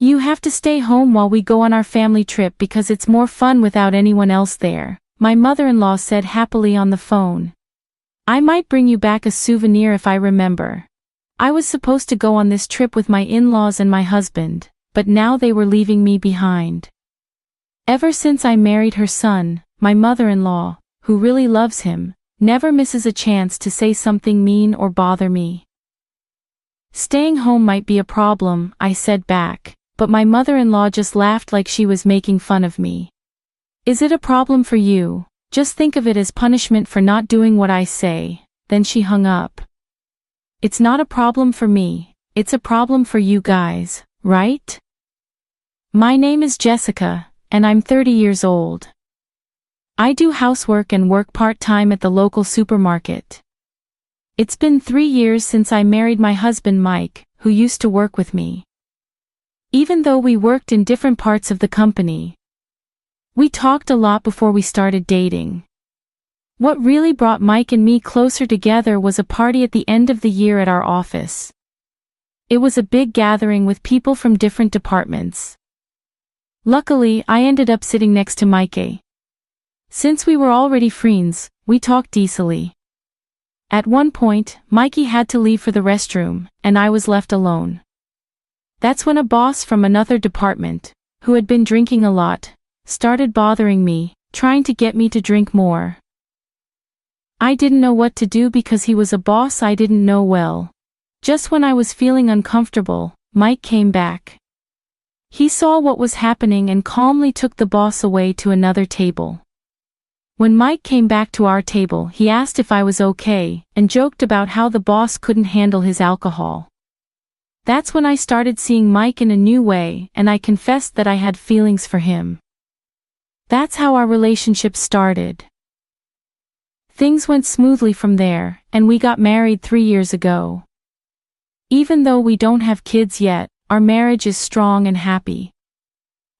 You have to stay home while we go on our family trip because it's more fun without anyone else there, my mother-in-law said happily on the phone. I might bring you back a souvenir if I remember. I was supposed to go on this trip with my in-laws and my husband, but now they were leaving me behind. Ever since I married her son, my mother-in-law, who really loves him, never misses a chance to say something mean or bother me. Staying home might be a problem, I said back, but my mother-in-law just laughed like she was making fun of me. Is it a problem for you? Just think of it as punishment for not doing what I say. Then she hung up. It's not a problem for me, it's a problem for you guys, right? My name is Jessica, and I'm 30 years old. I do housework and work part-time at the local supermarket. It's been 3 years since I married my husband Mike, who used to work with me. Even though we worked in different parts of the company, we talked a lot before we started dating. What really brought Mike and me closer together was a party at the end of the year at our office. It was a big gathering with people from different departments. Luckily, I ended up sitting next to Mike. Since we were already friends, we talked easily. At one point, Mikey had to leave for the restroom, and I was left alone. That's when a boss from another department, who had been drinking a lot, started bothering me, trying to get me to drink more. I didn't know what to do because he was a boss I didn't know well. Just when I was feeling uncomfortable, Mike came back. He saw what was happening and calmly took the boss away to another table. When Mike came back to our table, he asked if I was okay, and joked about how the boss couldn't handle his alcohol. That's when I started seeing Mike in a new way, and I confessed that I had feelings for him. That's how our relationship started. Things went smoothly from there, and we got married 3 years ago. Even though we don't have kids yet, our marriage is strong and happy.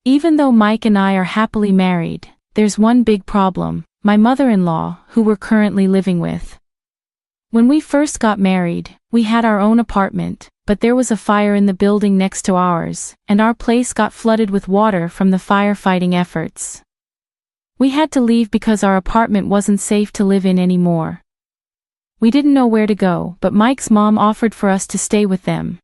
Even though Mike and I are happily married, there's one big problem: my mother-in-law, who we're currently living with. When we first got married, we had our own apartment, but there was a fire in the building next to ours, and our place got flooded with water from the firefighting efforts. We had to leave because our apartment wasn't safe to live in anymore. We didn't know where to go, but Mike's mom offered for us to stay with them.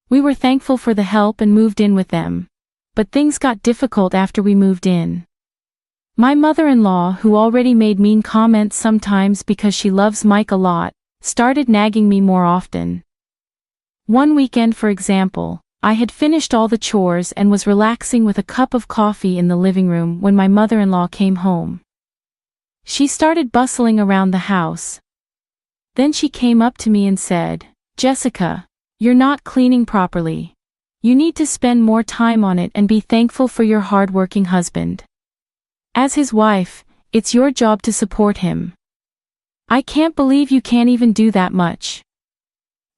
We were thankful for the help and moved in with them. But things got difficult after we moved in. My mother-in-law, who already made mean comments sometimes because she loves Mike a lot, started nagging me more often. One weekend, for example, I had finished all the chores and was relaxing with a cup of coffee in the living room when my mother-in-law came home. She started bustling around the house. Then she came up to me and said, "Jessica, you're not cleaning properly. You need to spend more time on it and be thankful for your hard-working husband. As his wife, it's your job to support him. I can't believe you can't even do that much.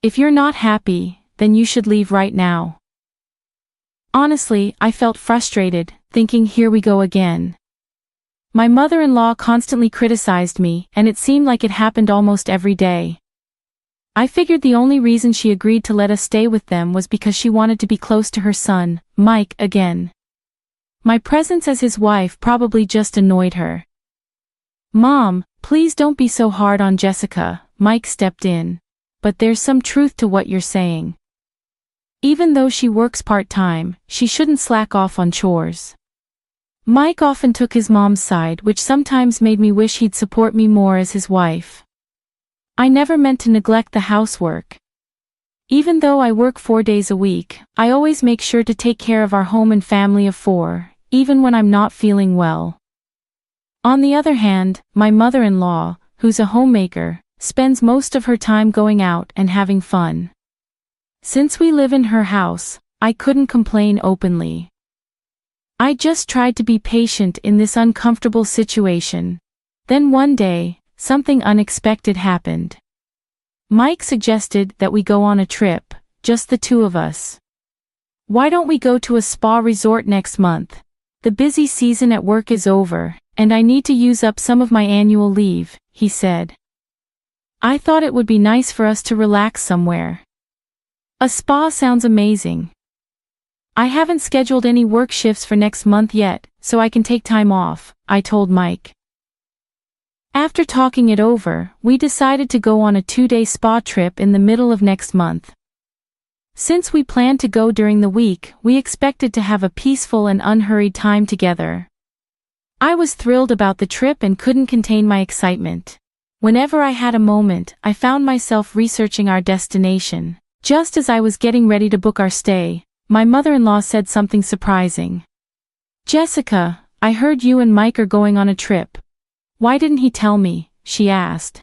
If you're not happy, then you should leave right now." Honestly, I felt frustrated, thinking, here we go again. My mother-in-law constantly criticized me, and it seemed like it happened almost every day. I figured the only reason she agreed to let us stay with them was because she wanted to be close to her son, Mike, again. My presence as his wife probably just annoyed her. "Mom, please don't be so hard on Jessica," Mike stepped in. "But there's some truth to what you're saying. Even though she works part-time, she shouldn't slack off on chores." Mike often took his mom's side, which sometimes made me wish he'd support me more as his wife. I never meant to neglect the housework. Even though I work 4 days a week, I always make sure to take care of our home and family of 4, even when I'm not feeling well. On the other hand, my mother-in-law, who's a homemaker, spends most of her time going out and having fun. Since we live in her house, I couldn't complain openly. I just tried to be patient in this uncomfortable situation. Then one day, something unexpected happened. Mike suggested that we go on a trip, just the two of us. "Why don't we go to a spa resort next month? The busy season at work is over, and I need to use up some of my annual leave," he said. I thought it would be nice for us to relax somewhere. A spa sounds amazing. I haven't scheduled any work shifts for next month yet, so I can take time off, I told Mike. After talking it over, we decided to go on a 2-day spa trip in the middle of next month. Since we planned to go during the week, we expected to have a peaceful and unhurried time together. I was thrilled about the trip and couldn't contain my excitement. Whenever I had a moment, I found myself researching our destination. Just as I was getting ready to book our stay, my mother-in-law said something surprising. "Jessica, I heard you and Mike are going on a trip. Why didn't he tell me?" she asked.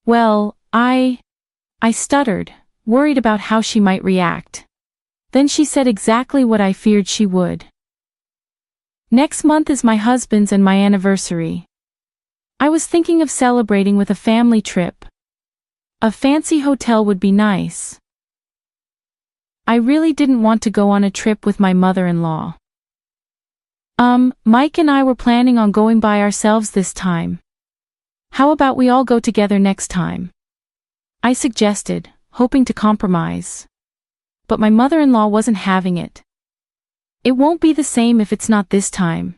Well, I stuttered, worried about how she might react. Then she said exactly what I feared she would. "Next month is my husband's and my anniversary. I was thinking of celebrating with a family trip. A fancy hotel would be nice." I really didn't want to go on a trip with my mother-in-law. Mike and I were planning on going by ourselves this time. How about we all go together next time? I suggested, hoping to compromise. But my mother-in-law wasn't having it. "It won't be the same if it's not this time.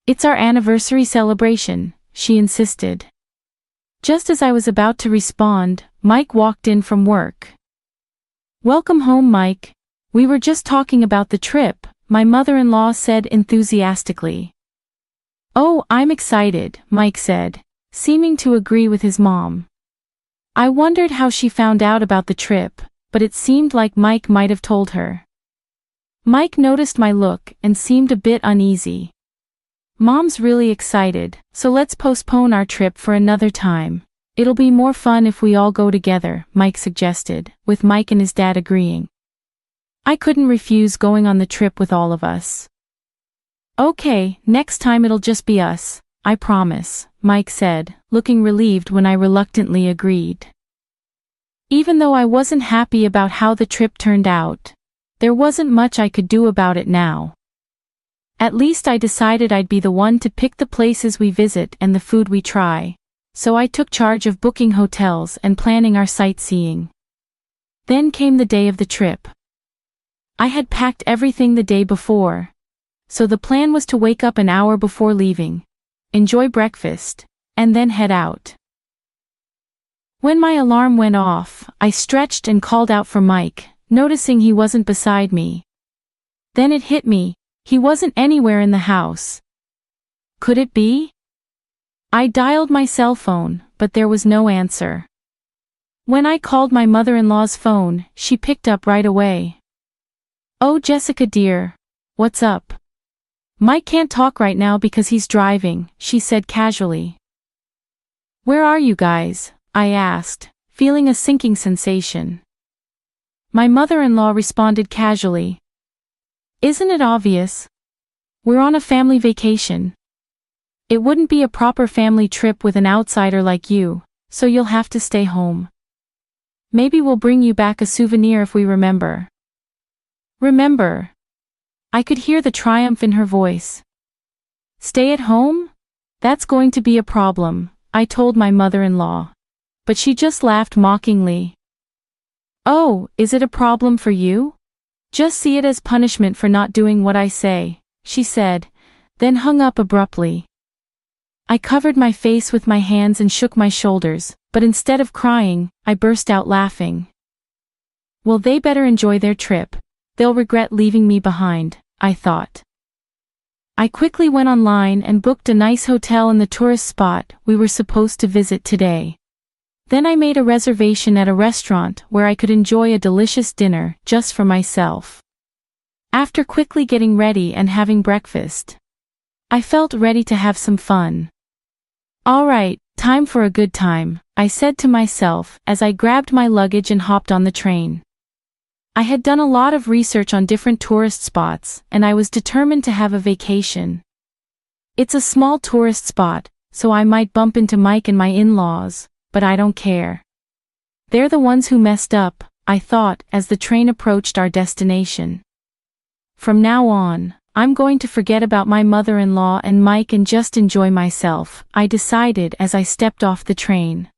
It's our anniversary celebration," she insisted. Just as I was about to respond, Mike walked in from work. "Welcome home, Mike. We were just talking about the trip," my mother-in-law said enthusiastically. "Oh, I'm excited," Mike said, seeming to agree with his mom. I wondered how she found out about the trip, but it seemed like Mike might have told her. Mike noticed my look and seemed a bit uneasy. "Mom's really excited, so let's postpone our trip for another time. It'll be more fun if we all go together," Mike suggested, with Mike and his dad agreeing. I couldn't refuse going on the trip with all of us. "Okay, next time it'll just be us, I promise," Mike said, looking relieved when I reluctantly agreed. Even though I wasn't happy about how the trip turned out, there wasn't much I could do about it now. At least I decided I'd be the one to pick the places we visit and the food we try, so I took charge of booking hotels and planning our sightseeing. Then came the day of the trip. I had packed everything the day before, so the plan was to wake up an hour before leaving, enjoy breakfast, and then head out. When my alarm went off, I stretched and called out for Mike, noticing he wasn't beside me. Then it hit me, he wasn't anywhere in the house. Could it be? I dialed my cell phone, but there was no answer. When I called my mother-in-law's phone, she picked up right away. "Oh, Jessica dear, what's up?" "Mike can't talk right now because he's driving," she said casually. "Where are you guys?" I asked, feeling a sinking sensation. My mother-in-law responded casually. "Isn't it obvious? We're on a family vacation. It wouldn't be a proper family trip with an outsider like you, so you'll have to stay home. Maybe we'll bring you back a souvenir if we remember." "Remember?" I could hear the triumph in her voice. "Stay at home? That's going to be a problem," I told my mother-in-law. But she just laughed mockingly. "Oh, is it a problem for you? Just see it as punishment for not doing what I say," she said, then hung up abruptly. I covered my face with my hands and shook my shoulders, but instead of crying, I burst out laughing. Well, they better enjoy their trip. They'll regret leaving me behind, I thought. I quickly went online and booked a nice hotel in the tourist spot we were supposed to visit today. Then I made a reservation at a restaurant where I could enjoy a delicious dinner just for myself. After quickly getting ready and having breakfast, I felt ready to have some fun. "All right, time for a good time," I said to myself as I grabbed my luggage and hopped on the train. I had done a lot of research on different tourist spots, and I was determined to have a vacation. It's a small tourist spot, so I might bump into Mike and my in-laws, but I don't care. They're the ones who messed up, I thought as the train approached our destination. From now on, I'm going to forget about my mother-in-law and Mike and just enjoy myself, I decided as I stepped off the train.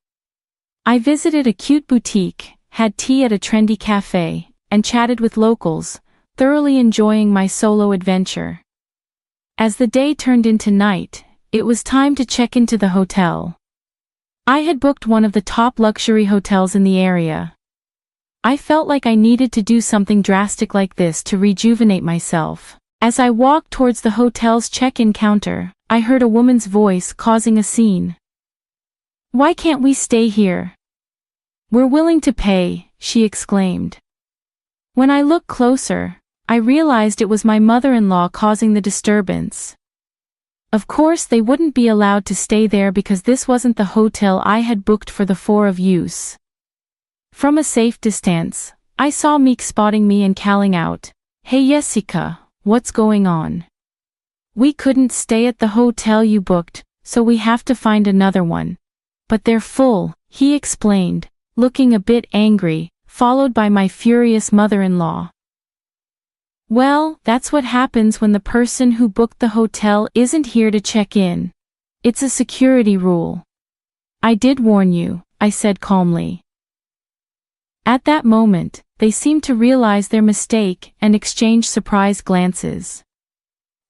I visited a cute boutique, had tea at a trendy cafe, and chatted with locals, thoroughly enjoying my solo adventure. As the day turned into night, it was time to check into the hotel. I had booked one of the top luxury hotels in the area. I felt like I needed to do something drastic like this to rejuvenate myself. As I walked towards the hotel's check-in counter, I heard a woman's voice causing a scene. "Why can't we stay here? We're willing to pay," she exclaimed. When I looked closer, I realized it was my mother-in-law causing the disturbance. Of course they wouldn't be allowed to stay there because this wasn't the hotel I had booked for the four of us. From a safe distance, I saw Meek spotting me and calling out, "Hey Jessica, what's going on? We couldn't stay at the hotel you booked, so we have to find another one. But they're full," he explained, looking a bit angry, followed by my furious mother-in-law. "Well, that's what happens when the person who booked the hotel isn't here to check in. It's a security rule. I did warn you," I said calmly. At that moment, they seemed to realize their mistake and exchange surprised glances.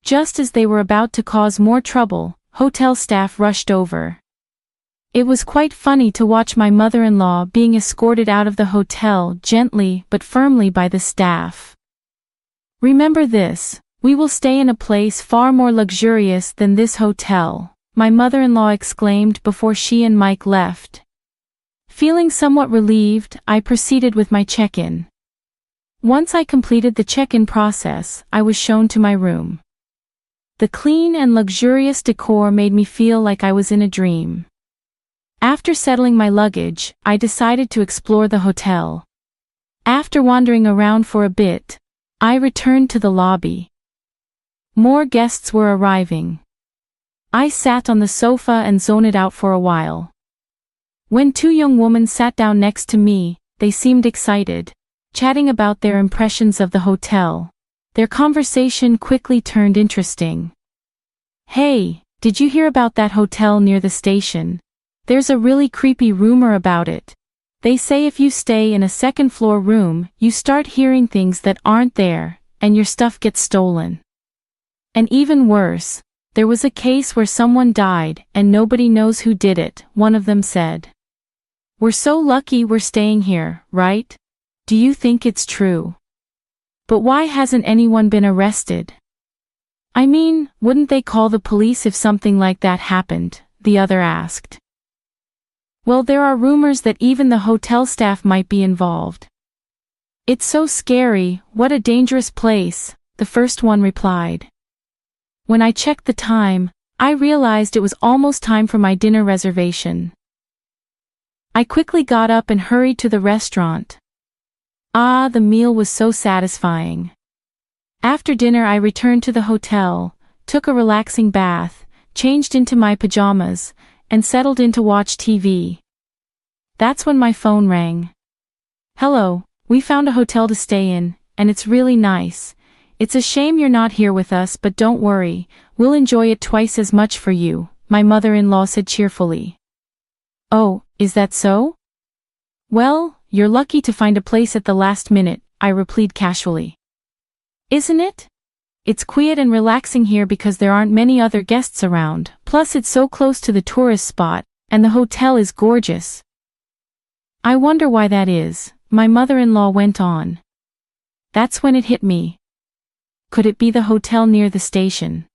Just as they were about to cause more trouble, hotel staff rushed over. It was quite funny to watch my mother-in-law being escorted out of the hotel gently but firmly by the staff. "Remember this, we will stay in a place far more luxurious than this hotel," my mother-in-law exclaimed before she and Mike left. Feeling somewhat relieved, I proceeded with my check-in. Once I completed the check-in process, I was shown to my room. The clean and luxurious decor made me feel like I was in a dream. After settling my luggage, I decided to explore the hotel. After wandering around for a bit, I returned to the lobby. More guests were arriving. I sat on the sofa and zoned it out for a while. When two young women sat down next to me, they seemed excited, chatting about their impressions of the hotel. Their conversation quickly turned interesting. "Hey, did you hear about that hotel near the station? There's a really creepy rumor about it. They say if you stay in a second-floor room, you start hearing things that aren't there, and your stuff gets stolen. And even worse, there was a case where someone died and nobody knows who did it," one of them said. "We're so lucky we're staying here, right? Do you think it's true? But why hasn't anyone been arrested? I mean, wouldn't they call the police if something like that happened?" the other asked. "Well, there are rumors that even the hotel staff might be involved. It's so scary, what a dangerous place," the first one replied. When I checked the time, I realized it was almost time for my dinner reservation. I quickly got up and hurried to the restaurant. The meal was so satisfying. After dinner I returned to the hotel, took a relaxing bath, changed into my pajamas, and settled in to watch TV. That's when my phone rang. "Hello, we found a hotel to stay in, and it's really nice. It's a shame you're not here with us, but don't worry, we'll enjoy it twice as much for you," my mother-in-law said cheerfully. "Oh, is that so? Well, you're lucky to find a place at the last minute," I replied casually. "Isn't it? It's quiet and relaxing here because there aren't many other guests around, plus it's so close to the tourist spot, and the hotel is gorgeous." "I wonder why that is," my mother-in-law went on. That's when it hit me. Could it be the hotel near the station?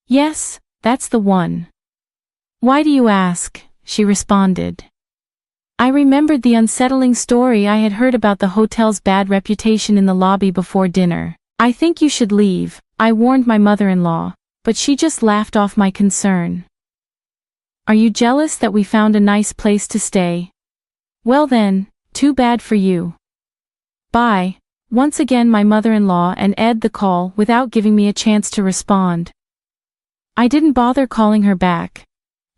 "Yes, that's the one." "Why do you ask?" she responded. I remembered the unsettling story I had heard about the hotel's bad reputation in the lobby before dinner. "I think you should leave," I warned my mother-in-law, but she just laughed off my concern. "Are you jealous that we found a nice place to stay? Well then, too bad for you. Bye." Once again my mother-in-law and Ed the call without giving me a chance to respond. I didn't bother calling her back.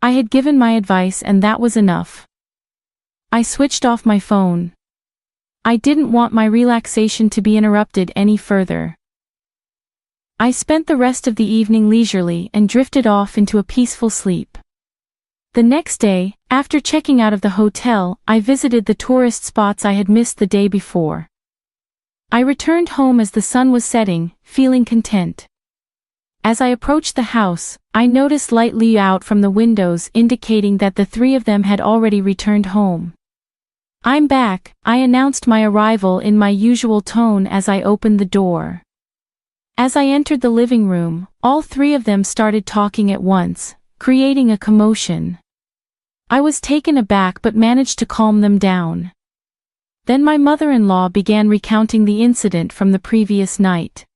I had given my advice and that was enough. I switched off my phone. I didn't want my relaxation to be interrupted any further. I spent the rest of the evening leisurely and drifted off into a peaceful sleep. The next day, after checking out of the hotel, I visited the tourist spots I had missed the day before. I returned home as the sun was setting, feeling content. As I approached the house, I noticed light leak out from the windows indicating that the three of them had already returned home. "I'm back," I announced my arrival in my usual tone as I opened the door. As I entered the living room, all three of them started talking at once, creating a commotion. I was taken aback but managed to calm them down. Then my mother-in-law began recounting the incident from the previous night.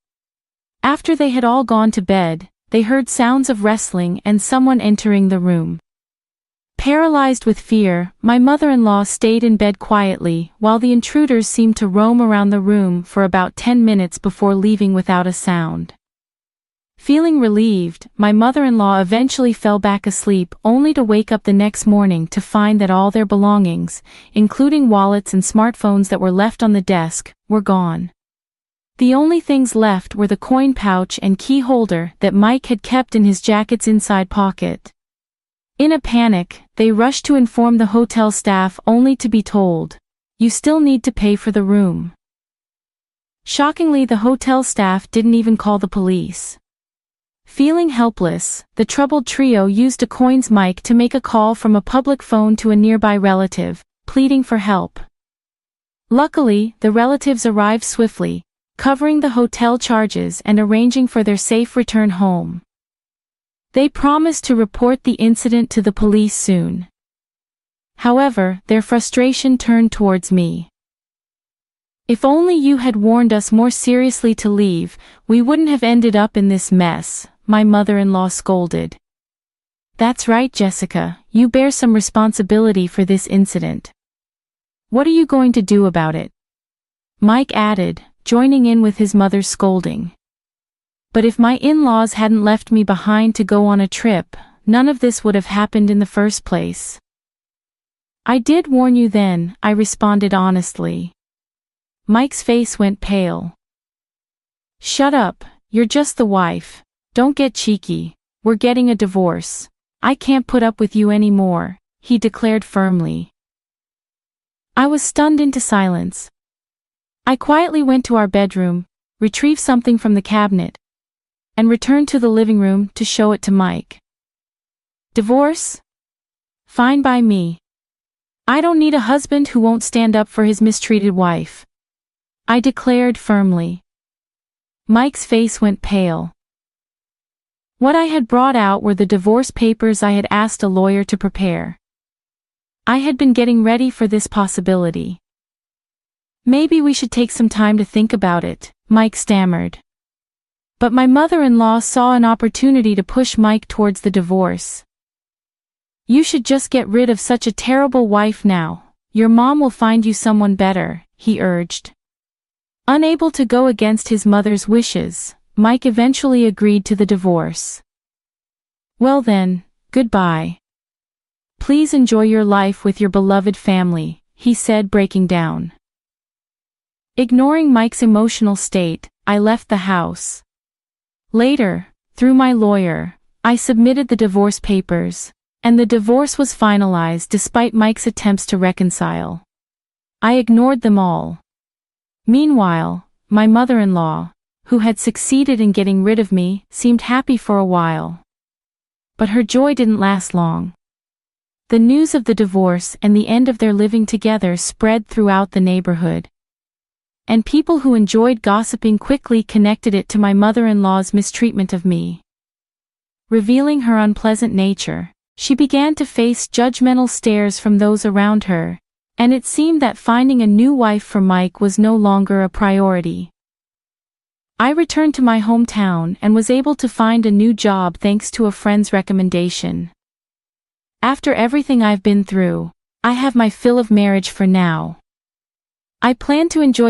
After they had all gone to bed, they heard sounds of wrestling and someone entering the room. Paralyzed with fear, my mother-in-law stayed in bed quietly while the intruders seemed to roam around the room for about 10 minutes before leaving without a sound. Feeling relieved, my mother-in-law eventually fell back asleep only to wake up the next morning to find that all their belongings, including wallets and smartphones that were left on the desk, were gone. The only things left were the coin pouch and key holder that Mike had kept in his jacket's inside pocket. In a panic, they rushed to inform the hotel staff only to be told, "You still need to pay for the room." Shockingly, the hotel staff didn't even call the police. Feeling helpless, the troubled trio used a coins mic to make a call from a public phone to a nearby relative, pleading for help. Luckily, the relatives arrived swiftly, covering the hotel charges and arranging for their safe return home. They promised to report the incident to the police soon. However, their frustration turned towards me. "If only you had warned us more seriously to leave, we wouldn't have ended up in this mess," my mother-in-law scolded. "That's right, Jessica, you bear some responsibility for this incident. What are you going to do about it?" Mike added, joining in with his mother's scolding. "But if my in-laws hadn't left me behind to go on a trip, none of this would have happened in the first place." "I did warn you then," I responded honestly. Mike's face went pale. "Shut up, you're just the wife. Don't get cheeky, we're getting a divorce. I can't put up with you anymore," he declared firmly. I was stunned into silence. I quietly went to our bedroom, retrieved something from the cabinet, and returned to the living room to show it to Mike. "Divorce? Fine by me. I don't need a husband who won't stand up for his mistreated wife," I declared firmly. Mike's face went pale. What I had brought out were the divorce papers I had asked a lawyer to prepare. I had been getting ready for this possibility. "Maybe we should take some time to think about it," Mike stammered. But my mother-in-law saw an opportunity to push Mike towards the divorce. "You should just get rid of such a terrible wife now. Your mom will find you someone better," he urged. Unable to go against his mother's wishes, Mike eventually agreed to the divorce. "Well then, goodbye. Please enjoy your life with your beloved family," he said, breaking down. Ignoring Mike's emotional state, I left the house. Later, through my lawyer, I submitted the divorce papers, and the divorce was finalized despite Mike's attempts to reconcile. I ignored them all. Meanwhile, my mother-in-law, who had succeeded in getting rid of me, seemed happy for a while. But her joy didn't last long. The news of the divorce and the end of their living together spread throughout the neighborhood. And people who enjoyed gossiping quickly connected it to my mother-in-law's mistreatment of me. Revealing her unpleasant nature, she began to face judgmental stares from those around her, and it seemed that finding a new wife for Mike was no longer a priority. I returned to my hometown and was able to find a new job thanks to a friend's recommendation. After everything I've been through, I have my fill of marriage for now. I plan to enjoy